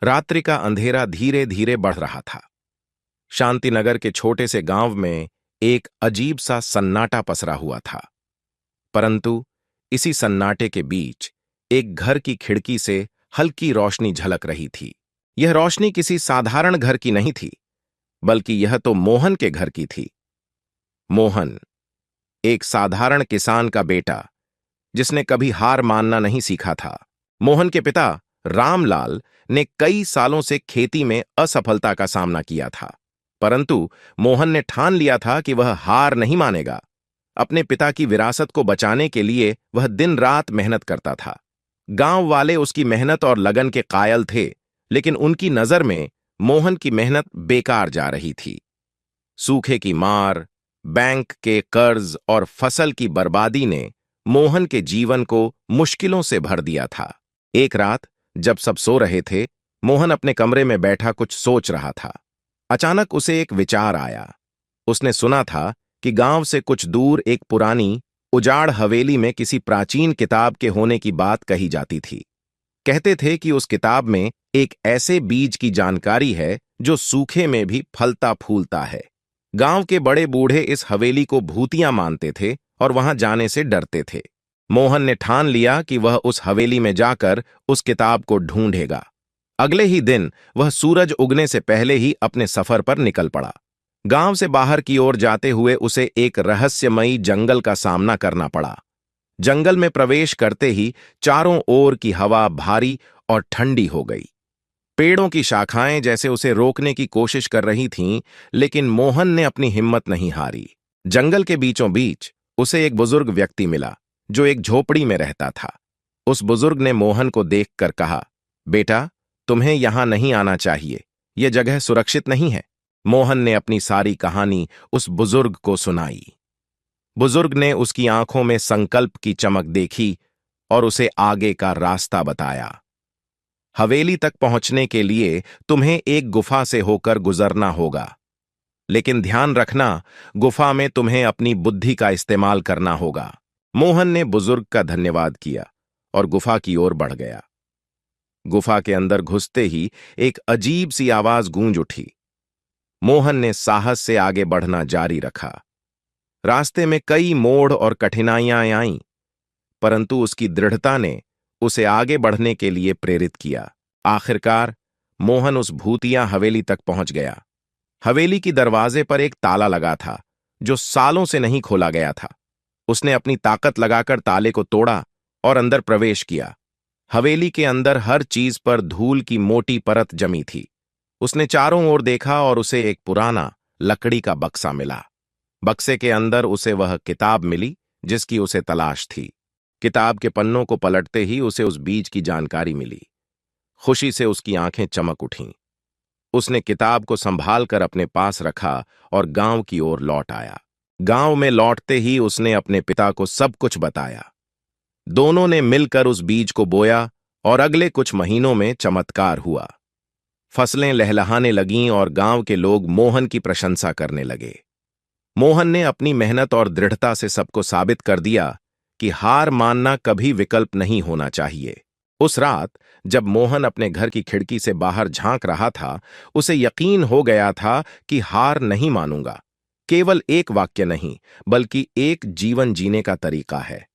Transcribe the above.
रात्रि का अंधेरा धीरे धीरे बढ़ रहा था। शांतिनगर के छोटे से गांव में एक अजीब सा सन्नाटा पसरा हुआ था। परंतु इसी सन्नाटे के बीच एक घर की खिड़की से हल्की रोशनी झलक रही थी। यह रोशनी किसी साधारण घर की नहीं थी, बल्कि यह तो मोहन के घर की थी। मोहन, एक साधारण किसान का बेटा, जिसने कभी हार मानना नहीं सीखा था। मोहन के पिता रामलाल ने कई सालों से खेती में असफलता का सामना किया था, परंतु मोहन ने ठान लिया था कि वह हार नहीं मानेगा। अपने पिता की विरासत को बचाने के लिए वह दिन रात मेहनत करता था। गांव वाले उसकी मेहनत और लगन के कायल थे, लेकिन उनकी नजर में मोहन की मेहनत बेकार जा रही थी। सूखे की मार, बैंक के कर्ज और फसल की बर्बादी ने मोहन के जीवन को मुश्किलों से भर दिया था। एक रात जब सब सो रहे थे, मोहन अपने कमरे में बैठा कुछ सोच रहा था। अचानक उसे एक विचार आया। उसने सुना था कि गांव से कुछ दूर एक पुरानी उजाड़ हवेली में किसी प्राचीन किताब के होने की बात कही जाती थी। कहते थे कि उस किताब में एक ऐसे बीज की जानकारी है जो सूखे में भी फलता फूलता है। गांव के बड़े बूढ़े इस हवेली को भूतिया मानते थे और वहां जाने से डरते थे। मोहन ने ठान लिया कि वह उस हवेली में जाकर उस किताब को ढूंढेगा। अगले ही दिन वह सूरज उगने से पहले ही अपने सफर पर निकल पड़ा। गांव से बाहर की ओर जाते हुए उसे एक रहस्यमयी जंगल का सामना करना पड़ा। जंगल में प्रवेश करते ही चारों ओर की हवा भारी और ठंडी हो गई। पेड़ों की शाखाएं जैसे उसे रोकने की कोशिश कर रही थीं, लेकिन मोहन ने अपनी हिम्मत नहीं हारी। जंगल के बीचों बीच उसे एक बुजुर्ग व्यक्ति मिला, जो एक झोपड़ी में रहता था। उस बुजुर्ग ने मोहन को देखकर कहा, बेटा, तुम्हें यहां नहीं आना चाहिए। यह जगह सुरक्षित नहीं है। मोहन ने अपनी सारी कहानी उस बुजुर्ग को सुनाई। बुजुर्ग ने उसकी आंखों में संकल्प की चमक देखी और उसे आगे का रास्ता बताया। हवेली तक पहुंचने के लिए तुम्हें एक गुफा से होकर गुजरना होगा, लेकिन ध्यान रखना, गुफा में तुम्हें अपनी बुद्धि का इस्तेमाल करना होगा। मोहन ने बुजुर्ग का धन्यवाद किया और गुफा की ओर बढ़ गया। गुफा के अंदर घुसते ही एक अजीब सी आवाज गूंज उठी। मोहन ने साहस से आगे बढ़ना जारी रखा। रास्ते में कई मोड़ और कठिनाइयां आईं, परंतु उसकी दृढ़ता ने उसे आगे बढ़ने के लिए प्रेरित किया। आखिरकार मोहन उस भूतिया हवेली तक पहुंच गया। हवेली की दरवाजे पर एक ताला लगा था, जो सालों से नहीं खोला गया था। उसने अपनी ताकत लगाकर ताले को तोड़ा और अंदर प्रवेश किया। हवेली के अंदर हर चीज पर धूल की मोटी परत जमी थी। उसने चारों ओर देखा और उसे एक पुराना लकड़ी का बक्सा मिला। बक्से के अंदर उसे वह किताब मिली जिसकी उसे तलाश थी। किताब के पन्नों को पलटते ही उसे उस बीज की जानकारी मिली। खुशी से उसकी आंखें चमक उठीं। उसने किताब को संभाल कर अपने पास रखा और गांव की ओर लौट आया। गांव में लौटते ही उसने अपने पिता को सब कुछ बताया। दोनों ने मिलकर उस बीज को बोया और अगले कुछ महीनों में चमत्कार हुआ। फसलें लहलहाने लगीं और गांव के लोग मोहन की प्रशंसा करने लगे। मोहन ने अपनी मेहनत और दृढ़ता से सबको साबित कर दिया कि हार मानना कभी विकल्प नहीं होना चाहिए। उस रात जब मोहन अपने घर की खिड़की से बाहर झांक रहा था, उसे यकीन हो गया था कि हार नहीं मानूंगा केवल एक वाक्य नहीं, बल्कि एक जीवन जीने का तरीका है।